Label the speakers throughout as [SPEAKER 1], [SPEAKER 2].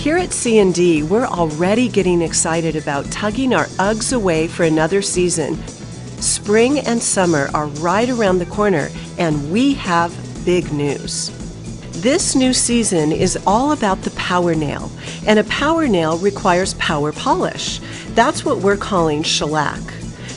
[SPEAKER 1] Here at CND, we're already getting excited about tugging our Uggs away for another season. Spring and summer are right around the corner, and we have big news. This new season is all about the power nail, and a power nail requires power polish. That's what we're calling shellac.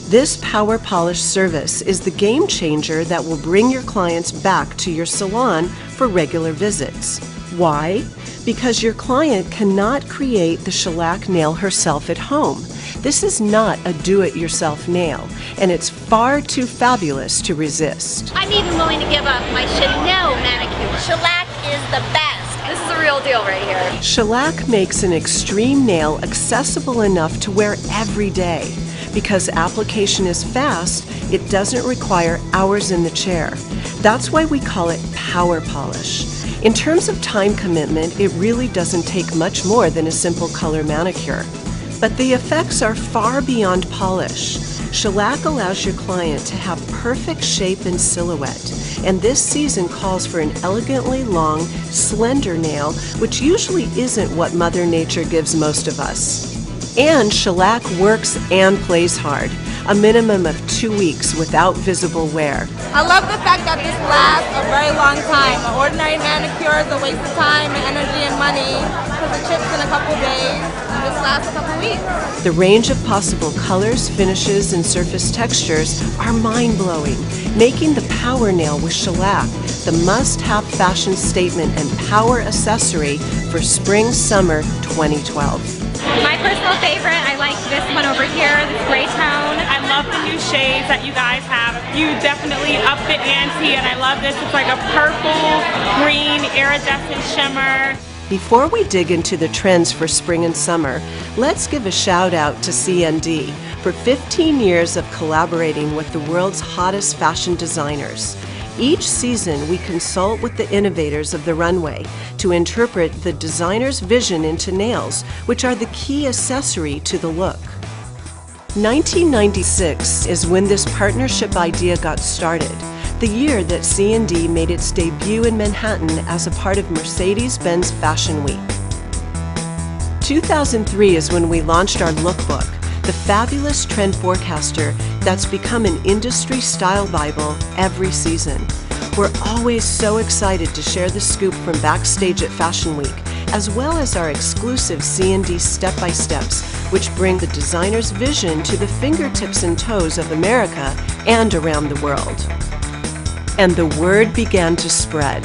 [SPEAKER 1] This power polish service is the game changer that will bring your clients back to your salon for regular visits. Why? Because your client cannot create the shellac nail herself at home. This is not a do-it-yourself nail, and it's far too fabulous to resist.
[SPEAKER 2] I'm even willing to give up my Chanel manicure. Shellac is the best. This is a real deal right here.
[SPEAKER 1] Shellac makes an extreme nail accessible enough to wear every day. Because application is fast, it doesn't require hours in the chair. That's why we call it power polish. In terms of time commitment, it really doesn't take much more than a simple color manicure. But the effects are far beyond polish. Shellac allows your client to have perfect shape and silhouette, and this season calls for an elegantly long, slender nail, which usually isn't what Mother Nature gives most of us. And shellac works and plays hard, a minimum of 2 weeks without visible wear.
[SPEAKER 3] I love the fact that this lasts a very long time. An ordinary manicure is a waste of time and energy and money because it chips in a couple days, and this lasts a couple weeks.
[SPEAKER 1] The range of possible colors, finishes, and surface textures are mind-blowing, making the power nail with shellac the must-have fashion statement and power accessory for spring-summer 2012.
[SPEAKER 4] My personal favorite, I like this one over here, this gray tone. I love the new shades that you guys have. You definitely up the ante, and I love this. It's like a purple, green, iridescent shimmer.
[SPEAKER 1] Before we dig into the trends for spring and summer, let's give a shout out to CND for 15 years of collaborating with the world's hottest fashion designers. Each season, we consult with the innovators of the runway to interpret the designer's vision into nails, which are the key accessory to the look. 1996 is when this partnership idea got started, the year that CND made its debut in Manhattan as a part of Mercedes-Benz Fashion Week. 2003 is when we launched our Lookbook, the fabulous trend forecaster that's become an industry style Bible every season. We're always so excited to share the scoop from backstage at Fashion Week, as well as our exclusive CND step-by-steps, which bring the designer's vision to the fingertips and toes of America and around the world. And the word began to spread.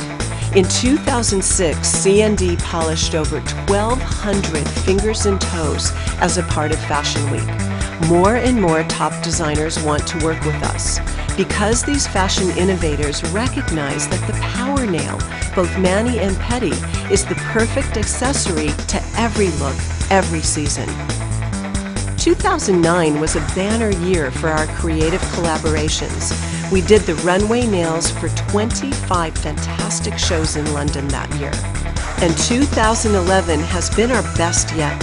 [SPEAKER 1] In 2006, CND polished over 1,200 fingers and toes as a part of Fashion Week. More and more top designers want to work with us because these fashion innovators recognize that the power nail, both mani and pedi, is the perfect accessory to every look, every season. 2009 was a banner year for our creative collaborations. We did the runway nails for 25 fantastic shows in London that year. And 2011 has been our best yet.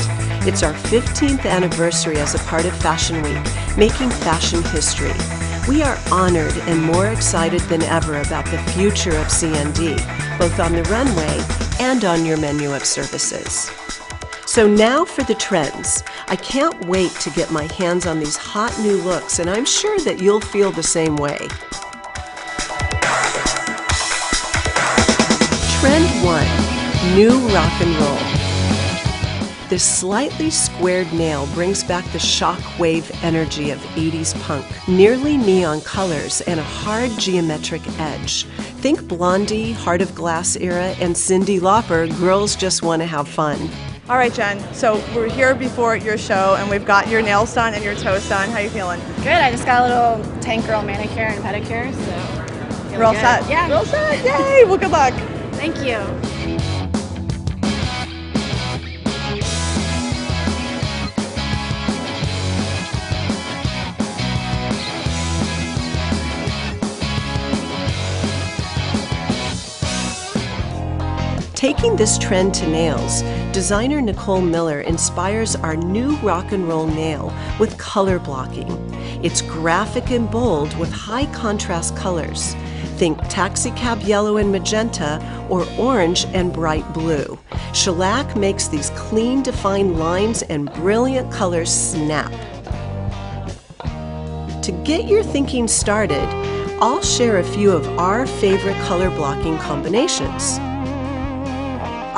[SPEAKER 1] It's our 15th anniversary as a part of Fashion Week, making fashion history. We are honored and more excited than ever about the future of CND, both on the runway and on your menu of services. So now for the trends. I can't wait to get my hands on these hot new looks, and I'm sure that you'll feel the same way. Trend 1, new rock and roll. This slightly squared nail brings back the shockwave energy of 80s punk, nearly neon colors and a hard geometric edge. Think Blondie, Heart of Glass era, and Cyndi Lauper, girls just want to have fun.
[SPEAKER 3] All right, Jen, so we're here before your show, and we've got your nails done and your toes done. How you feeling?
[SPEAKER 5] Good. I just got a little tank girl manicure and pedicure, so
[SPEAKER 3] We're all set?
[SPEAKER 5] Yeah.
[SPEAKER 3] We're all set. Yay! Well, good luck.
[SPEAKER 5] Thank you.
[SPEAKER 1] Taking this trend to nails, designer Nicole Miller inspires our new rock and roll nail with color blocking. It's graphic and bold with high contrast colors. Think taxi cab yellow and magenta or orange and bright blue. Shellac makes these clean, defined lines and brilliant colors snap. To get your thinking started, I'll share a few of our favorite color blocking combinations.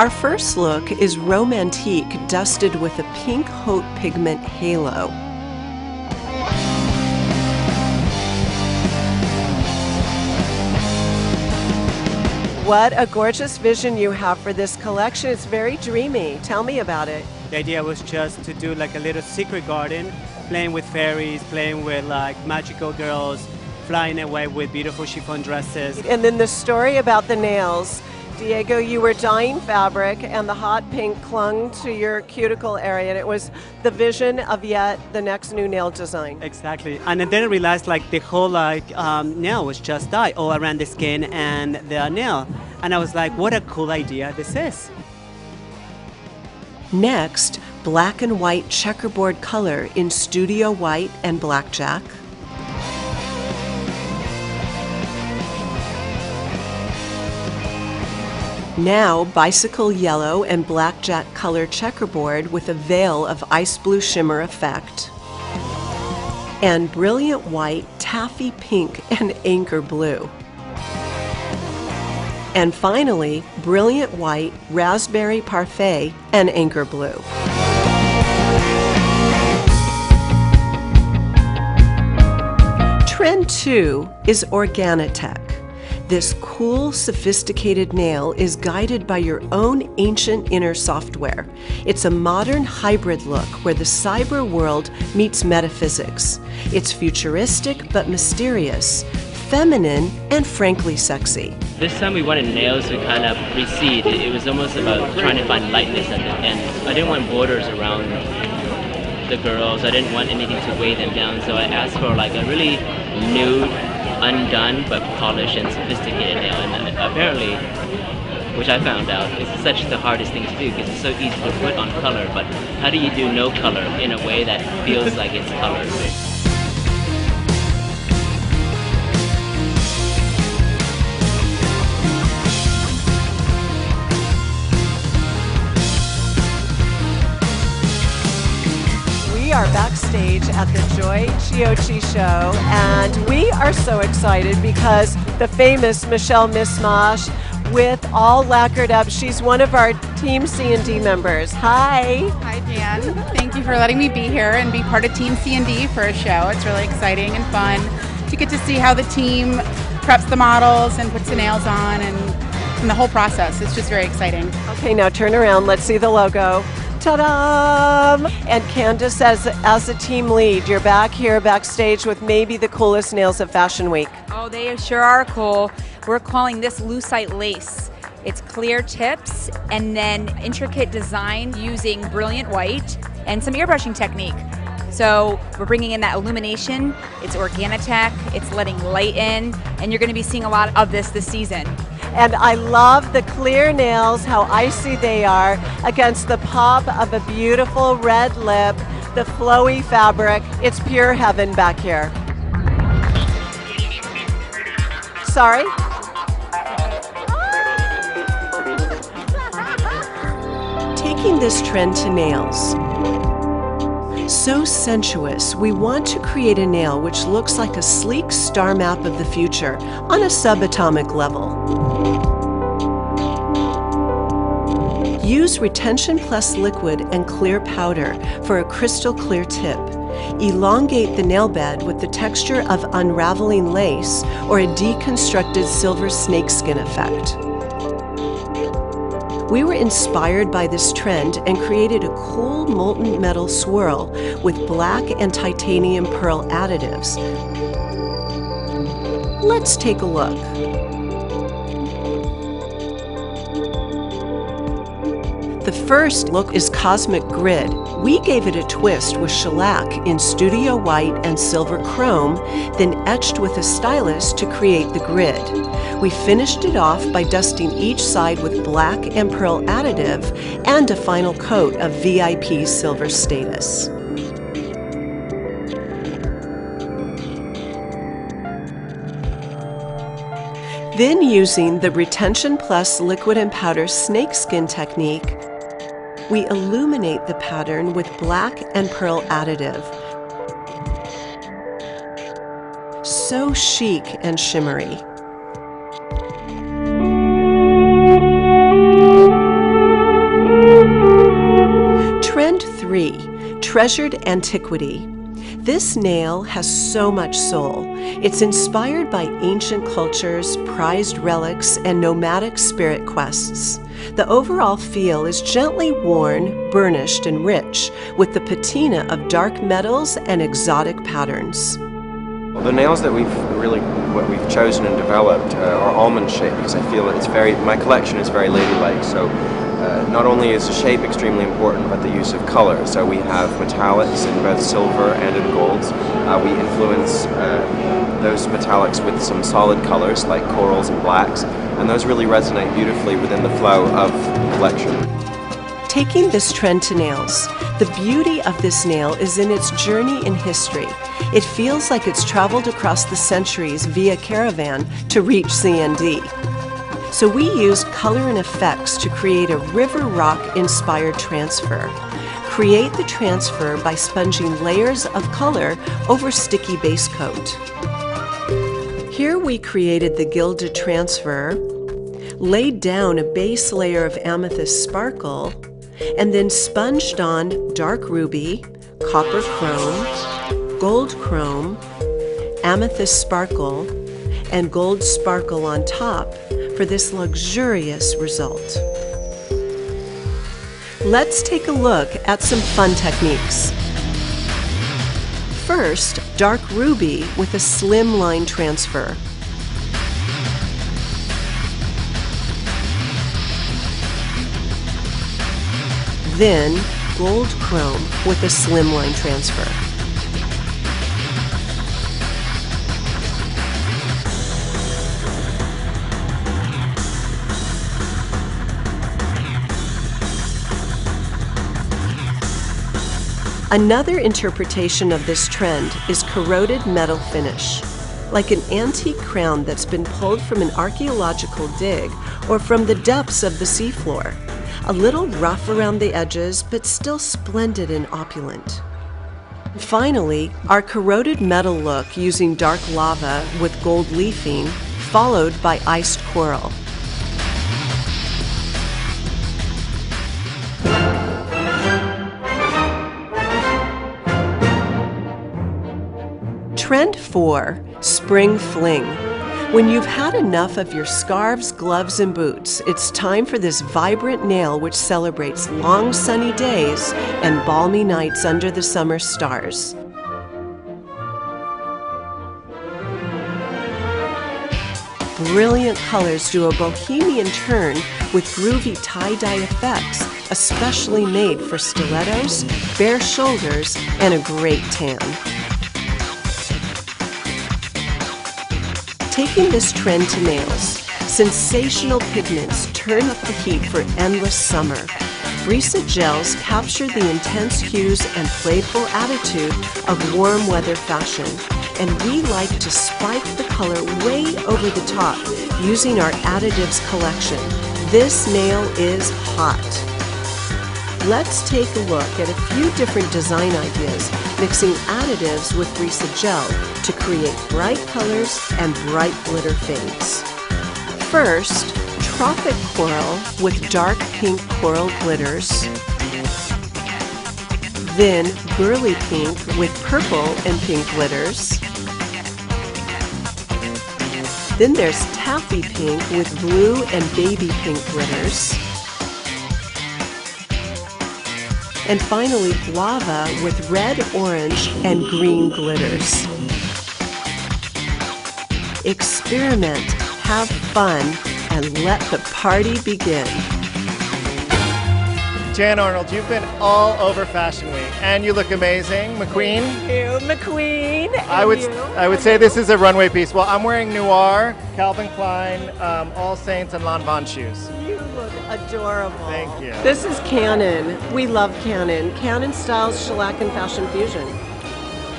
[SPEAKER 1] Our first look is Romantique dusted with a pink haute pigment halo. What a gorgeous vision you have for this collection. It's very dreamy. Tell me about it.
[SPEAKER 6] The idea was just to do like a little secret garden, playing with fairies, playing with like magical girls, flying away with beautiful chiffon dresses.
[SPEAKER 1] And then the story about the nails. Diego, you were dyeing fabric and the hot pink clung to your cuticle area, and it was the vision of yet the next new nail design.
[SPEAKER 6] Exactly. And then I realized like the whole nail was just dye all around the skin and the nail. And I was like, what a cool idea this is.
[SPEAKER 1] Next, black and white checkerboard color in Stúdió white and blackjack. Now, bicycle yellow and blackjack color checkerboard with a veil of ice blue shimmer effect. And brilliant white, taffy pink, and anchor blue. And finally, brilliant white, raspberry parfait, and anchor blue. Trend 2 is Organotech. This cool, sophisticated nail is guided by your own ancient inner software. It's a modern hybrid look where the cyber world meets metaphysics. It's futuristic but mysterious, feminine and frankly sexy.
[SPEAKER 7] This time we wanted nails to kind of recede. It was almost about trying to find lightness at the end. I didn't want borders around the girls. I didn't want anything to weigh them down, so I asked for like a really nude, undone but polished and sophisticated nail, and apparently, which I found out, is such the hardest thing to do because it's so easy to put on color, but how do you do no color in a way that feels like it's colored?
[SPEAKER 1] We are backstage at the Joy Chiochi show, and we are so excited because the famous Michelle Mismash, with all lacquered up, she's one of our Team CND members. Hi.
[SPEAKER 5] Hi, Jan. Thank you for letting me be here and be part of Team CND for a show. It's really exciting and fun to get to see how the team preps the models and puts the nails on and the whole process. It's just very exciting.
[SPEAKER 1] Okay, now turn around. Let's see the logo. Ta-da! And Candace, as a team lead, you're back here backstage with maybe the coolest nails of Fashion Week.
[SPEAKER 8] Oh, they sure are cool. We're calling this lucite lace. It's clear tips and then intricate design using brilliant white and some airbrushing technique. So we're bringing in that illumination. It's Organotech, it's letting light in, and you're going to be seeing a lot of this season.
[SPEAKER 1] And I love the clear nails, how icy they are against the pop of a beautiful red lip, the flowy fabric. It's pure heaven back here. Sorry? Taking this trend to nails. So sensuous, we want to create a nail which looks like a sleek star map of the future on a subatomic level. Use Retention Plus liquid and clear powder for a crystal clear tip. Elongate the nail bed with the texture of unraveling lace or a deconstructed silver snakeskin effect. We were inspired by this trend and created a cool molten metal swirl with black and titanium pearl additives. Let's take a look. The first look is Cosmic Grid. We gave it a twist with shellac in Stúdió white and silver chrome, then etched with a stylus to create the grid. We finished it off by dusting each side with black and pearl additive and a final coat of VIP silver status. Then using the Retention Plus liquid and powder snakeskin technique, we illuminate the pattern with black and pearl additive. So chic and shimmery. Trend 3, Treasured Antiquity. This nail has so much soul. It's inspired by ancient cultures, prized relics, and nomadic spirit quests. The overall feel is gently worn, burnished, and rich, with the patina of dark metals and exotic patterns.
[SPEAKER 9] Well, the nails that we've chosen and developed are almond shaped because I feel that it's my collection is very ladylike. So not only is the shape extremely important, but the use of color. So we have metallics in both silver and in golds. We influence those metallics with some solid colors like corals and blacks, and those really resonate beautifully within the flow of the collection.
[SPEAKER 1] Taking this trend to nails, the beauty of this nail is in its journey in history. It feels like it's traveled across the centuries via caravan to reach CND. So we used color and effects to create a river rock inspired transfer. Create the transfer by sponging layers of color over sticky base coat. Here we created the gilded transfer, laid down a base layer of amethyst sparkle, and then sponged on dark ruby, copper chrome, gold chrome, amethyst sparkle, and gold sparkle on top for this luxurious result. Let's take a look at some fun techniques. First, dark ruby with a slim line transfer. Then, gold chrome with a slim line transfer. Another interpretation of this trend is corroded metal finish, like an antique crown that's been pulled from an archaeological dig or from the depths of the seafloor. A little rough around the edges, but still splendid and opulent. Finally, our corroded metal look using dark lava with gold leafing, followed by iced coral. Trend 4, Spring Fling. When you've had enough of your scarves, gloves, and boots, it's time for this vibrant nail which celebrates long sunny days and balmy nights under the summer stars. Brilliant colors do a bohemian turn with groovy tie-dye effects, especially made for stilettos, bare shoulders, and a great tan. Taking this trend to nails, sensational pigments turn up the heat for endless summer. Brisa gels capture the intense hues and playful attitude of warm weather fashion, and we like to spike the color way over the top using our additives collection. This nail is hot. Let's take a look at a few different design ideas, mixing additives with Brisa gel to create bright colors and bright glitter fades. First, Tropic Coral with dark pink coral glitters. Then Burly Pink with purple and pink glitters. Then there's Taffy Pink with blue and baby pink glitters. And finally, Guava with red, orange, and green glitters. Experiment, have fun, and let the party begin.
[SPEAKER 10] Jan Arnold, you've been all over Fashion Week, and you look amazing. McQueen?
[SPEAKER 11] You, McQueen.
[SPEAKER 10] I would say this is a runway piece. Well, I'm wearing Noir, Calvin Klein, All Saints, and Lanvin shoes.
[SPEAKER 11] You look adorable.
[SPEAKER 10] Thank you.
[SPEAKER 11] This is Canon. We love Canon. Canon styles shellac and fashion fusion.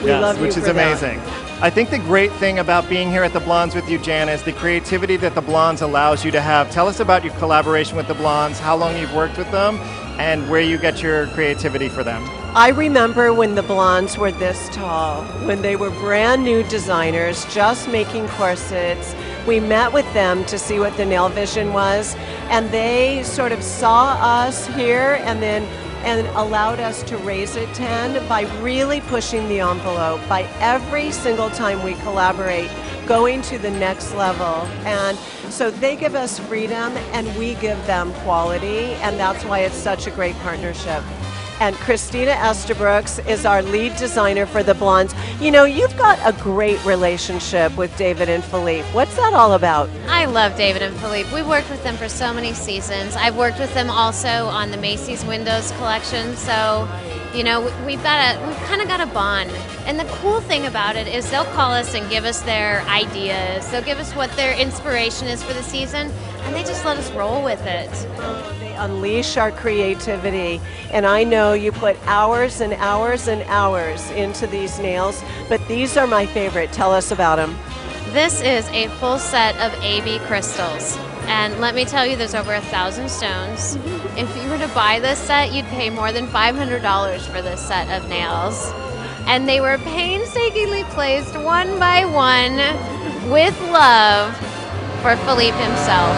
[SPEAKER 11] We love you
[SPEAKER 10] which is
[SPEAKER 11] for
[SPEAKER 10] amazing.
[SPEAKER 11] That.
[SPEAKER 10] I think the great thing about being here at the Blondes with you, Jan, is the creativity that the Blondes allows you to have. Tell us about your collaboration with the Blondes, how long you've worked with them, and where you get your creativity for them.
[SPEAKER 11] I remember when the Blondes were this tall, when they were brand new designers, just making corsets. We met with them to see what the nail vision was, and they sort of saw us here and allowed us to raise it 10 by really pushing the envelope, by every single time we collaborate, going to the next level. And so they give us freedom and we give them quality, and that's why it's such a great partnership. And Christina Estabrooks is our lead designer for the Blondes. You know, you've got a great relationship with David and Philippe. What's that all about?
[SPEAKER 12] I love David and Philippe. We've worked with them for so many seasons. I've worked with them also on the Macy's Windows collection. So, you know, we've kind of got a bond. And the cool thing about it is they'll call us and give us their ideas. They'll give us what their inspiration is for the season, and they just let us roll with it.
[SPEAKER 11] They unleash our creativity, and I know you put hours and hours and hours into these nails, but these are my favorite. Tell us about them.
[SPEAKER 12] This is a full set of AB crystals. And let me tell you, there's over 1,000 stones. If you were to buy this set, you'd pay more than $500 for this set of nails. And they were painstakingly placed one by one with love for Philippe himself.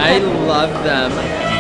[SPEAKER 13] I love them.